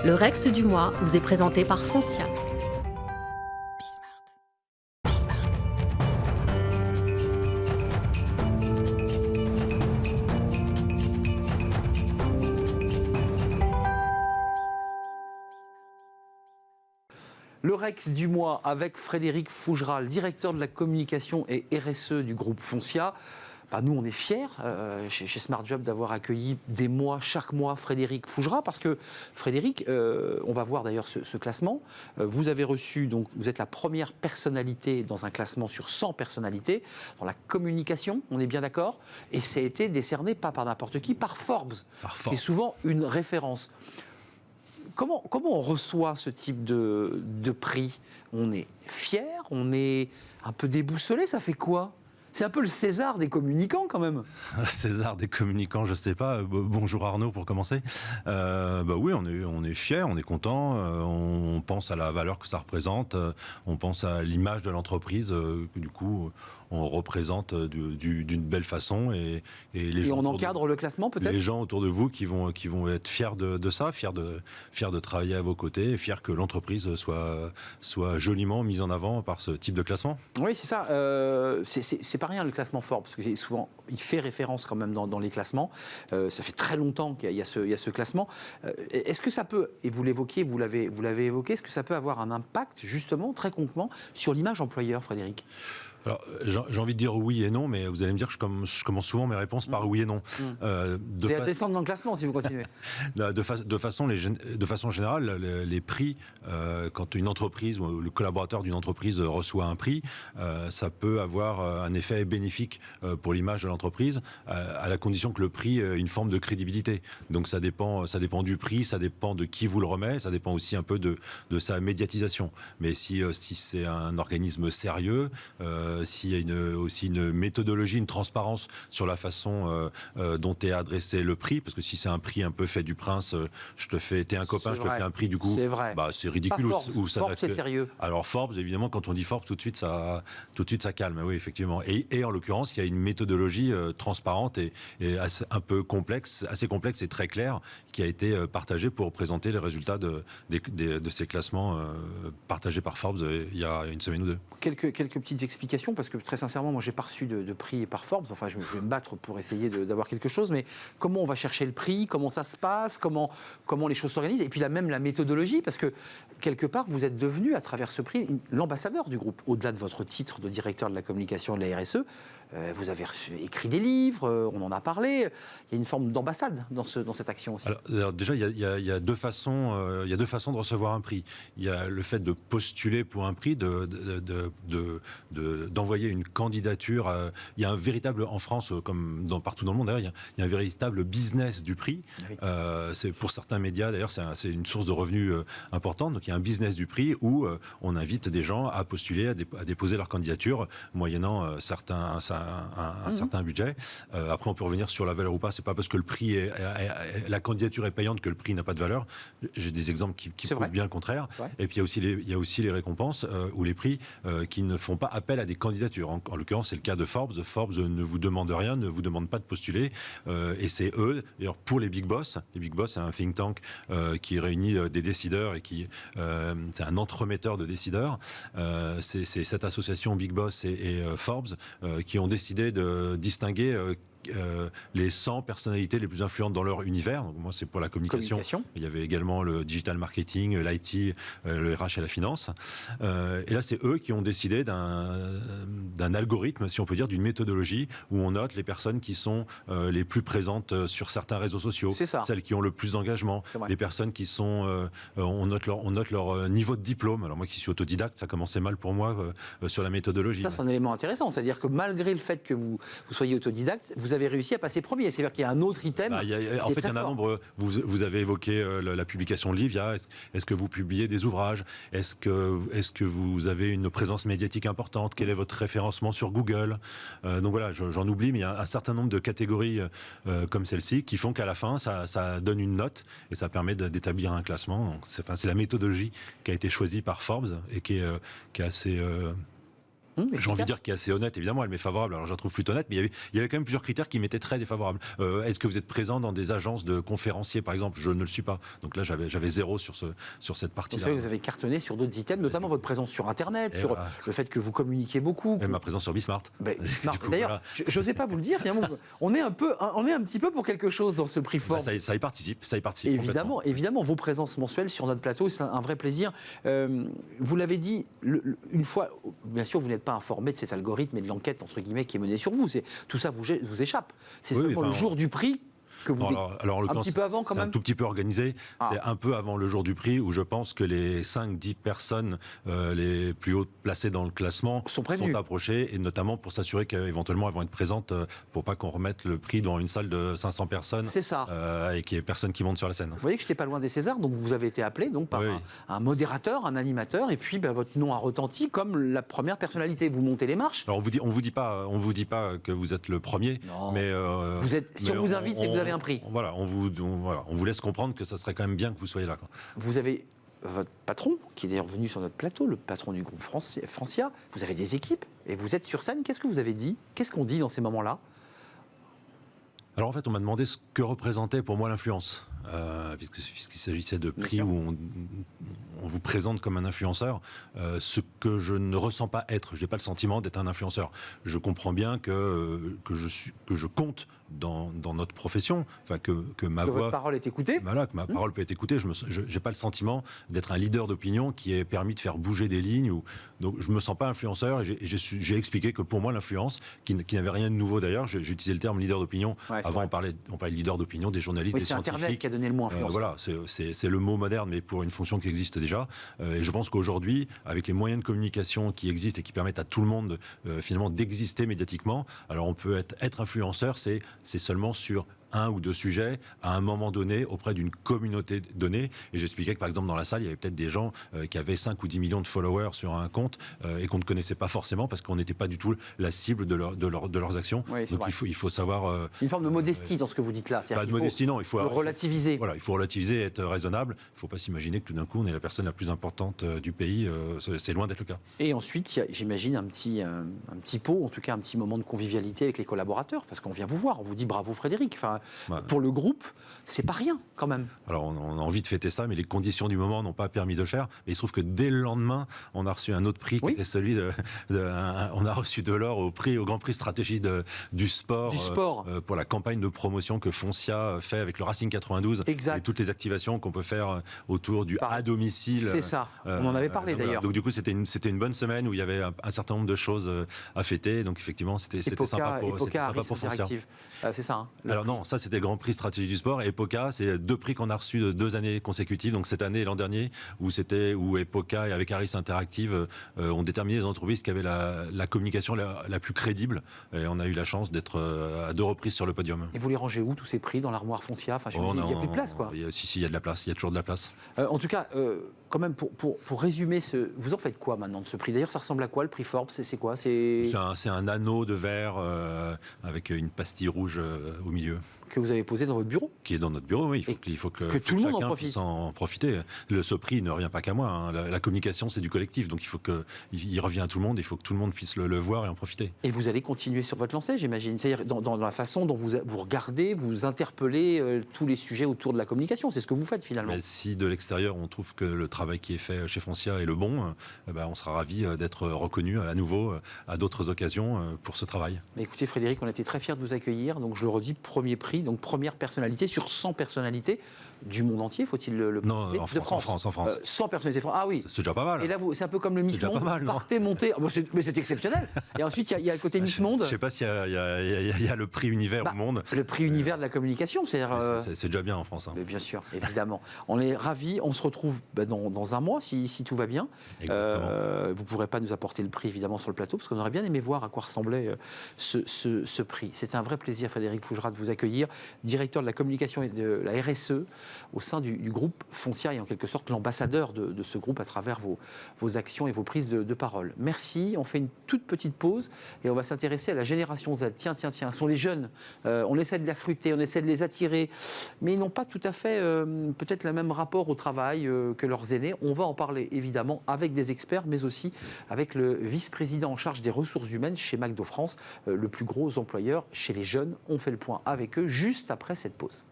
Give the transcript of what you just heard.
Le Rex du mois vous est présenté par Foncia. Le Rex du mois avec Frédéric Fougeral, directeur de la communication et RSE du groupe Foncia. Nous, on est fiers chez Smart Job d'avoir accueilli chaque mois Frédéric Fougeral, parce que Frédéric, on va voir d'ailleurs ce classement. Vous avez reçu, donc vous êtes la première personnalité dans un classement sur 100 personnalités dans la communication, on est bien d'accord, et ça a été décerné pas par n'importe qui, par Forbes, qui est souvent une référence. Comment on reçoit ce type de prix? On est fier, on est un peu déboussolé, ça fait quoi? C'est un peu le César des communicants quand même. César des communicants, je sais pas. Bonjour Arnaud pour commencer. Oui, on est fiers, on est content. On pense à la valeur que ça représente. On pense à l'image de l'entreprise que du coup on représente d'une belle façon. Et on encadre le classement peut-être. Les gens autour de vous qui vont être fiers de ça, fiers de travailler à vos côtés, fiers que l'entreprise soit joliment mise en avant par ce type de classement. Oui, c'est ça. C'est pas rien le classement Forbes, parce que souvent il fait référence quand même dans les classements. Ça fait très longtemps qu'il y a ce classement. Est-ce que ça peut, et vous l'évoquiez, vous l'avez évoqué, est-ce que ça peut avoir un impact justement très concrètement sur l'image employeur, Frédéric? Alors, j'ai envie de dire oui et non, mais vous allez me dire que je commence souvent mes réponses par oui et non. Vous allez descendre dans le classement si vous continuez. de façon générale, les prix, quand une entreprise ou le collaborateur d'une entreprise reçoit un prix, ça peut avoir un effet bénéfique pour l'image de l'entreprise, à la condition que le prix ait une forme de crédibilité. Donc ça dépend du prix, ça dépend de qui vous le remet, ça dépend aussi un peu de sa médiatisation. Mais si c'est un organisme sérieux, s'il y a aussi une méthodologie, une transparence sur la façon dont est adressé le prix, parce que si c'est un prix un peu fait du prince, t'es un copain, je te fais un prix, du coup, c'est ridicule. Forbes, c'est sérieux. Alors Forbes, évidemment, quand on dit Forbes, tout de suite ça calme, oui, effectivement. Et en l'occurrence, il y a une méthodologie transparente et un peu complexe, assez complexe et très claire, qui a été partagée pour présenter les résultats de ces classements partagés par Forbes il y a une semaine ou deux. Quelques petites explications, parce que très sincèrement, moi j'ai pas reçu de prix par Forbes, enfin je vais me battre pour essayer d'avoir quelque chose, mais comment on va chercher le prix, comment ça se passe, comment les choses s'organisent, et puis même la méthodologie, parce que quelque part vous êtes devenu à travers ce prix l'ambassadeur du groupe, au-delà de votre titre de directeur de la communication et de la RSE. Vous avez écrit des livres, on en a parlé. Il y a une forme d'ambassade dans cette action aussi. Alors déjà, il y a deux façons de recevoir un prix. Il y a le fait de postuler pour un prix, d'envoyer une candidature. Il y a un véritable, en France, comme partout dans le monde d'ailleurs, il y a un véritable business du prix. Oui. C'est pour certains médias d'ailleurs, c'est une source de revenus importante. Donc il y a un business du prix où on invite des gens à postuler, à déposer leur candidature, moyennant un certain budget. Après, on peut revenir sur la valeur ou pas. C'est pas parce que le prix la candidature est payante que le prix n'a pas de valeur. J'ai des exemples qui prouvent bien le contraire. Ouais. Et puis il y a aussi les récompenses ou les prix qui ne font pas appel à des candidatures. En l'occurrence, c'est le cas de Forbes. Forbes ne vous demande rien, ne vous demande pas de postuler. Et c'est eux, d'ailleurs, pour les Big Boss. Les Big Boss, c'est un think tank qui réunit des décideurs et c'est un entremetteur de décideurs. C'est cette association Big Boss et Forbes qui ont décidé de distinguer les 100 personnalités les plus influentes dans leur univers. Donc, moi, c'est pour la communication. Il y avait également le digital marketing, l'IT, le RH et la finance. Et là, c'est eux qui ont décidé d'un algorithme, si on peut dire, d'une méthodologie où on note les personnes qui sont les plus présentes sur certains réseaux sociaux, celles qui ont le plus d'engagement, les personnes qui sont... on note leur niveau de diplôme. Alors moi qui suis autodidacte, ça commençait mal pour moi sur la méthodologie. Ça, c'est un élément intéressant. C'est-à-dire que malgré le fait que vous soyez autodidacte, vous avez réussi à passer premier. C'est-à-dire qu'il y a un autre item. En fait, il y en a un nombre. Vous avez évoqué la publication de Livia. Est-ce que vous publiez des ouvrages? Est-ce que vous avez une présence médiatique importante? Quel est votre référencement sur Google? Donc voilà, j'en oublie, mais il y a un certain nombre de catégories comme celle-ci qui font qu'à la fin, ça donne une note et ça permet d'établir un classement. C'est la méthodologie qui a été choisie par Forbes et qui est assez... J'ai envie de dire qu'elle est assez honnête, évidemment, elle m'est favorable. Alors je la trouve plutôt honnête, mais il y avait quand même plusieurs critères qui m'étaient très défavorables. Est-ce que vous êtes présent dans des agences de conférenciers, par exemple? Je ne le suis pas. Donc là, j'avais 0 sur cette partie-là. Vous avez cartonné sur d'autres items, notamment votre présence sur Internet, sur le fait que vous communiquez beaucoup. Et ma présence sur Bismart. D'ailleurs, je n'osais pas vous le dire, finalement, on est un petit peu pour quelque chose dans ce prix Forbes. Ça y participe. Évidemment, vos présences mensuelles sur notre plateau, c'est un vrai plaisir. Vous l'avez dit, une fois, bien sûr, vous n'êtes pas informé de cet algorithme et de l'enquête, entre guillemets, qui est menée sur vous. Tout ça vous échappe. C'est seulement le jour du prix que vous alors, un petit peu avant quand même. C'est un tout petit peu organisé. C'est un peu avant le jour du prix où je pense que les 5-10 personnes les plus hautes placées dans le classement sont approchées, et notamment pour s'assurer qu'éventuellement elles vont être présentes pour pas qu'on remette le prix dans une salle de 500 personnes. C'est ça. Et qu'il n'y ait personne qui monte sur la scène. Vous voyez que je n'étais pas loin des Césars, donc vous avez été appelé donc, par un modérateur, un animateur, et puis votre nom a retenti comme la première personnalité. Vous montez les marches. Alors on vous dit pas que vous êtes le premier, non. Mais si on vous invite, c'est que vous avez un prix. Voilà, on vous laisse comprendre que ça serait quand même bien que vous soyez là. Vous avez votre patron, qui est d'ailleurs venu sur notre plateau, le patron du groupe Francia. Vous avez des équipes et vous êtes sur scène. Qu'est-ce que vous avez dit? Qu'est-ce qu'on dit dans ces moments-là? Alors en fait, on m'a demandé ce que représentait pour moi l'influence. Puisqu'il s'agissait de prix où on vous présente comme un influenceur, ce que je ne ressens pas être. Je n'ai pas le sentiment d'être un influenceur. Je comprends bien que je compte dans notre profession, enfin que ma voix, votre parole est écoutée. Voilà, que ma parole peut être écoutée. Je n'ai pas le sentiment d'être un leader d'opinion qui ait permis de faire bouger des lignes. Donc je ne me sens pas influenceur, et j'ai expliqué que pour moi l'influence, qui n'avait rien de nouveau d'ailleurs, j'ai utilisé le terme leader d'opinion. Avant on parlait de leader d'opinion, des journalistes, des scientifiques. C'est Internet qui a donné le mot influenceur. Voilà, c'est le mot moderne, mais pour une fonction qui existe déjà. Et je pense qu'aujourd'hui, avec les moyens de communication qui existent et qui permettent à tout le monde finalement d'exister médiatiquement, alors on peut être influenceur, c'est seulement sur un ou deux sujets à un moment donné auprès d'une communauté donnée. Et j'expliquais que par exemple dans la salle, il y avait peut-être des gens qui avaient 5 ou 10 millions de followers sur un compte et qu'on ne connaissait pas forcément parce qu'on n'était pas du tout la cible de leurs actions. Oui, donc il faut savoir... une forme de modestie dans ce que vous dites là. Pas de modestie, non. Il faut relativiser. Voilà, il faut relativiser et être raisonnable. Il ne faut pas s'imaginer que tout d'un coup, on est la personne la plus importante du pays. C'est loin d'être le cas. Et ensuite, j'imagine un petit pot, en tout cas un petit moment de convivialité avec les collaborateurs, parce qu'on vient vous voir, on vous dit bravo Frédéric. Enfin, pour le groupe, c'est pas rien quand même. Alors on a envie de fêter ça, mais les conditions du moment n'ont pas permis de le faire. Mais il se trouve que dès le lendemain, on a reçu un autre prix qui était celui on a reçu de l'or au Grand Prix stratégie du sport, pour la campagne de promotion que Foncia fait avec le Racing 92. Exact. Et toutes les activations qu'on peut faire autour du à domicile. C'est ça. On en avait parlé d'ailleurs. Donc du coup, c'était une bonne semaine où il y avait un certain nombre de choses à fêter. Donc effectivement, c'était sympa pour Foncia. C'est ça. Alors non, ça c'était le Grand Prix stratégie du sport. Et Epoca, c'est 2 prix qu'on a reçus de 2 années consécutives. Donc cette année et l'an dernier, où Epoca et avec Harris Interactive ont déterminé les entreprises qui avaient la communication la plus crédible. Et on a eu la chance d'être à 2 reprises sur le podium. Et vous les rangez où tous ces prix dans l'armoire Foncia? Enfin, il n'y a plus de place, quoi. Si, il y a de la place. Il y a toujours de la place. En tout cas, quand même, pour résumer, vous en faites quoi maintenant de ce prix? D'ailleurs, ça ressemble à quoi le prix Forbes? C'est quoi? C'est un anneau de verre avec une pastille rouge au milieu. Que vous avez posé dans votre bureau? Qui est dans notre bureau, oui. Il faut que tout le monde chacun puisse en profiter. Ce prix ne revient pas qu'à moi. Hein. La communication, c'est du collectif. Donc il revient à tout le monde. Il faut que tout le monde puisse le voir et en profiter. Et vous allez continuer sur votre lancée, j'imagine. C'est-à-dire dans la façon dont vous regardez, vous interpellez tous les sujets autour de la communication. C'est ce que vous faites finalement. Mais si de l'extérieur, on trouve que le travail qui est fait chez Foncia est le bon, on sera ravis d'être reconnu à nouveau à d'autres occasions pour ce travail. Mais écoutez Frédéric, on a été très fiers de vous accueillir. Donc je le redis, premier prix. Donc première personnalité sur 100 personnalités du monde entier, faut-il le préciser? Non, en France. 100 personnalités de France. Ah oui. C'est déjà pas mal. Et là, c'est un peu comme le Miss Monde. Partez, montez. Mais c'est exceptionnel. Et ensuite, il y a le côté Miss Monde. Je ne sais pas s'il y a le prix univers au monde. Le prix univers de la communication, c'est déjà bien en France. Hein. Mais bien sûr, évidemment. On est ravis. On se retrouve dans un mois, si tout va bien. Exactement. Vous ne pourrez pas nous apporter le prix, évidemment, sur le plateau, parce qu'on aurait bien aimé voir à quoi ressemblait ce prix. C'était un vrai plaisir, Frédéric Fougera, de vous accueillir, directeur de la communication et de la RSE au sein du groupe Foncia et en quelque sorte l'ambassadeur de ce groupe à travers vos actions et vos prises de parole. Merci, on fait une toute petite pause et on va s'intéresser à la génération Z. Tiens, ce sont les jeunes, on essaie de les recruter, on essaie de les attirer, mais ils n'ont pas tout à fait peut-être le même rapport au travail que leurs aînés. On va en parler évidemment avec des experts, mais aussi avec le vice-président en charge des ressources humaines chez McDo France, le plus gros employeur chez les jeunes. On fait le point avec eux juste après cette pause.